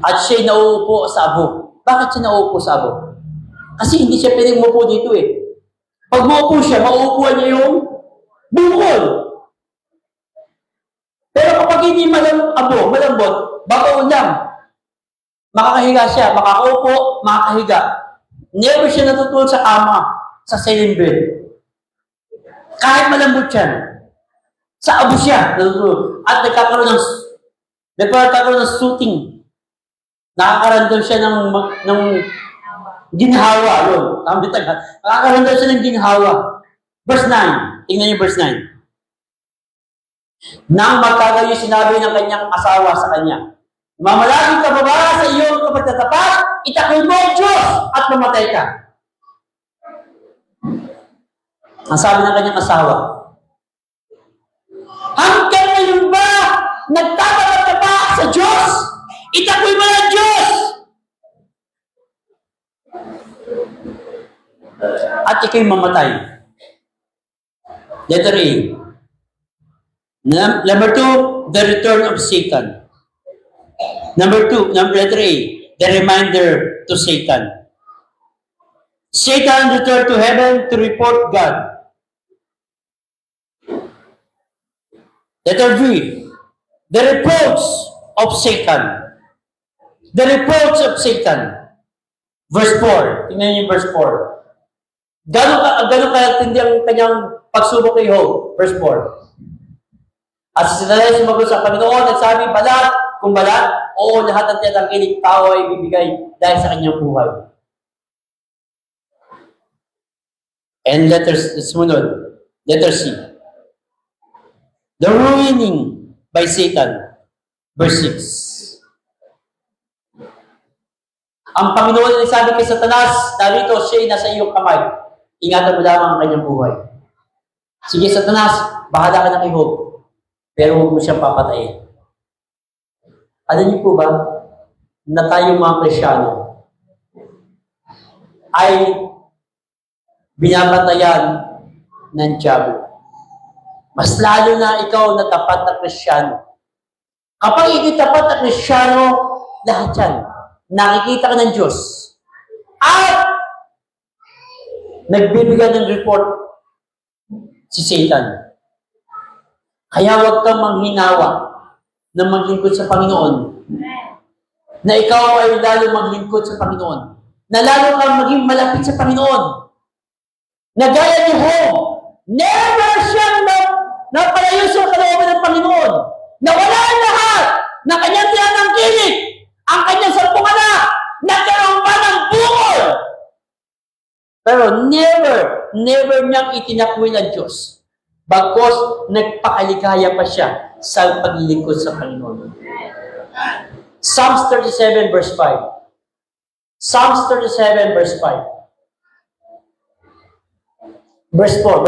At siya'y nauupo sa abo. Bakit siya nauupo sa abo? Kasi hindi siya pwedeng umupo dito eh. Pag maupo siya, mauupuan niya yung bukol. Pero kapag hindi malambot, babaon lang. Makakahiga siya, makakaupo, makakahiga. Never siya natutulog sa kama, sa ceiling bed. Kahit malambot siya, sa abo siya natutulog. At nagkakaroon ng shooting. Nakakaroon siya ng ginhawa. Nakakaroon siya ng ginhawa. Verse 9. Tingnan niyo verse 9. Nang magkagayo sinabi ng kanyang asawa sa kanya, mamalagin ka ba sa iyong kapagtatapat, itakwil mo ang Diyos at mamatay ka. Ang sabi ng kanyang asawa, hanggang ngayon ba nagtatapat ka ba sa Diyos? Itakwil mo ang Diyos! At ikaw'y mamatay. Letter A. Number 2, the return of Satan. Letter A, the reminder to Satan. Satan returned to heaven to report God. Letter B, the reproach of Satan. The reproach of Satan. Verse 4. Tingnan niyo verse 4. Gano'ng katindi ang kanyang pagsubok kay Job? Verse 4. At si Satanas sumagot sa Panginoon at sabi, balat, kung balat, oo, lahat ng tiyatangkilig tao ay bibigay dahil sa kanyang buhay. And sumunod, letter C. The ruining by Satan. Verse 6. Ang Panginoon ay sabi kay Satanas, narito siya nasa iyong kamay. Ingatan mo lamang ang kanyang buhay. Sige, Satanas, bahala ka na kay Job. Pero huwag mo siyang papatayin. Alam niyo po ba, na tayong mga Krisyano ay binabatayan ng diablo. Mas lalo na ikaw na tapat na Krisyano. Kapag ikitapat na Krisyano, lahat yan. Nakikita ka ng Diyos. At nagbibigay ng report si Satan. Kaya huwag kang manghinawa na maglingkod sa Panginoon. Na ikaw ay lalo maglingkod sa Panginoon. Na lalo kang maging malapit sa Panginoon. Na gaya ni Job, never siyang napalayo sa kalooban ng Panginoon. Nawala ang lahat na kanyang tinatangkilik, ang kanyang sampung anak, nagkaroon pa ng bukol. Pero never niyang itinakwil ang Diyos. Bagkos nagpakaligaya pa siya sa paglilingkod sa Panginoon. Psalms 37 verse 5. Psalms 37 verse 5. Verse 4.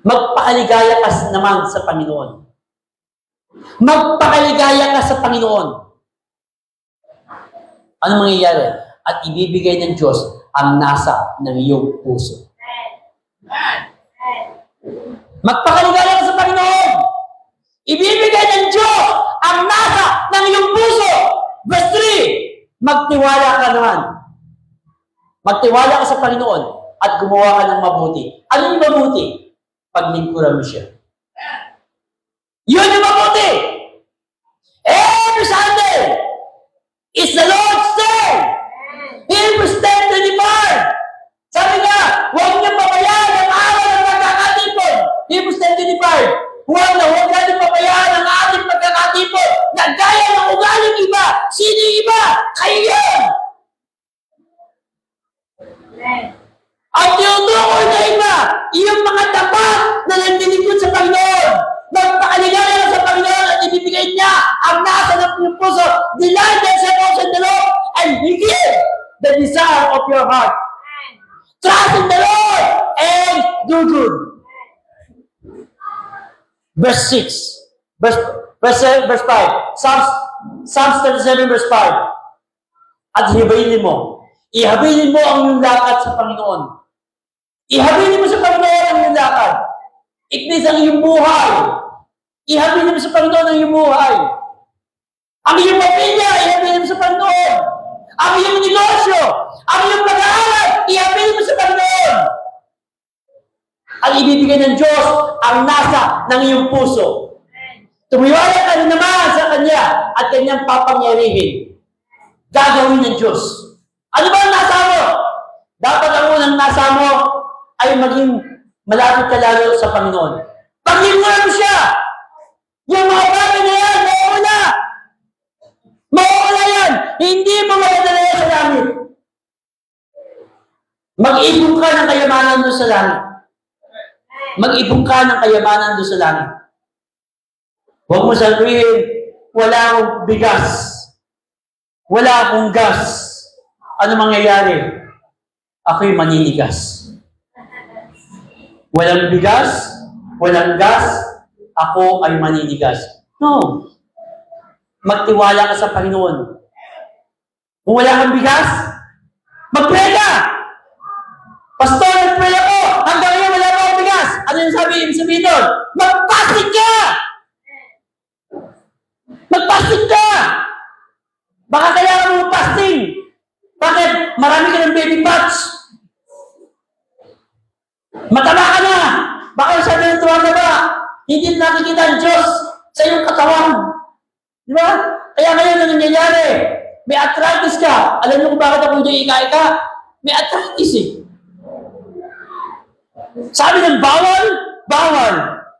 Magpakaligaya ka naman sa Panginoon. Magpakaligaya ka sa Panginoon. Ano mangyayari? At ibibigay ng Diyos ang nasa ng iyong puso. Magpakaligaya ka sa Panginoon. Ibibigay ng Diyos ang nasa ng iyong puso. Verse 3. Magtiwala ka naman. Magtiwala ka sa Panginoon at gumawa ka ng mabuti. Ano yung mabuti? Paglingkuran mo siya. Yun yung mabuti! Every Sunday is the Lord's Day! Hebrews 10:25. Sabi nga, huwag niyo pabayaan ang araw ng pagkakatipon. Hebrews 10:25. Huwag natin pabayaan ang ating pagkakatipon na gaya ng ugaling iba. Sino yung iba? Kayo yan! Ang tinutukoy na iba, yung mga tapat na nandilingkod sa Panginoon. Magpakaligaya lang sa Panginoon at ibibigay niya ang nasa ng iyong puso. Delight themselves in the Lord and He give the desire of your heart. Trust in the Lord and do good. Verse 6. Verse 5. Psalms 37 verse 5. At hihabilin mo. Ihabilin mo ang iyong lakad sa Panginoon. Ihabilin mo sa Panginoon ang iyong lakad. It means ang iyong buhay. Ihabilin mo sa Panginoon ang iyong buhay. Ang iyong pamilya, ihabilin mo sa Panginoon. Ang iyong negosyo, ang iyong pag-aaral, ihabilin mo sa Panginoon. Ang ibibigay ng Diyos ang nasa ng iyong puso. Tumiwala ka rin naman sa Kanya at Kanyang papangyarihin. Gagawin ng Diyos. Ano ba ang nasa mo? Dapat ang unang nasa mo ay maging malapit ka lalo sa Panginoon. Paglingkuran mo siya! Yung mga bagay na yan, mauuna! Mauuna yan! Hindi mo madadala yan sa langit. Mag-ipon ka ng kayamanan doon sa langit. Mag-ipon ka ng kayamanan doon sa langit. Huwag mo sabihin, wala akong bigas. Wala akong gas. Ano mangyayari? Ako'y maninigas. Walang bigas, walang gas, ako ay maninigas. No. Magtiwala ka sa Panginoon. Kung wala kang bigas, mag-pray ka! Pastor, nag-pray ako! Hanggang ngayon wala akong bigas! Ano yung sabihin doon? Mag-fasting ka! Mag-fasting ka! Baka kailangan mo fasting. Bakit? Marami ka ng baby fats. Mataba ka na. Baka yung sabi ng tuwa-taba, hindi nakikita ang Diyos sa iyong katawan. Di ba? Kaya ngayon ang nangyayari, may arthritis ka. Alam niyo kung bakit ako hindi ika-ika? May arthritis eh. Sabi ng bawal, bawal.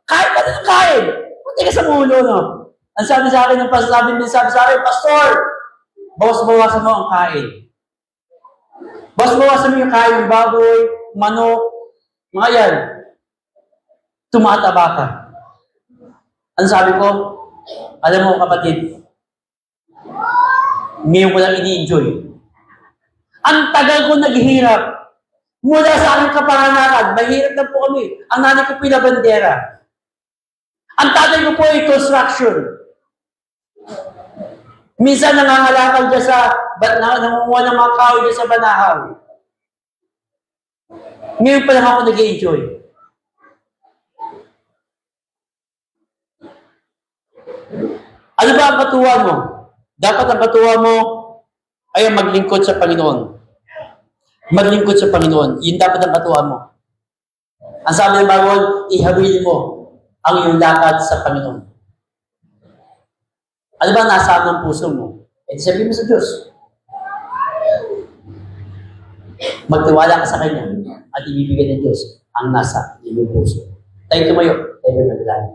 Kain ka na ng kain. Punti ka sa ulo, no? Ang sabi sa akin, sabi sa akin, Pastor, bawas-bawasan mo ang kain. Bawas-bawasan mo yung kain ng baboy, manok, mga yan. Tumataba ka. Ang sabi ko, alam mo kapatid, ngayon ko lang ini-enjoy. Ang tagal ko naghihirap. Mula sa aking kapanganakan, mahirap na po kami. Ang nanay ko pinabandera. Ang tatay ko po ay construction. Minsan nangangalakal dyan nangunguha ng mga kahoy dyan sa Banahaw. Ngayon pa lang ako nag-enjoy. Ano ba ang katuwa mo? Dapat ang katuwa mo ay maglingkod sa Panginoon. Maglingkod sa Panginoon. Yun dapat ang katuwaan mo. Ang sabi ng Bible, ihawili mo ang iyong lakad sa Panginoon. Ano ba nasa ng puso mo? Eh, sabihin mo sa Diyos. Magtiwala ka sa Kanya at ibibigay ng Diyos ang nasa iyong puso. Tayo tumayo. Tayo magdalangin.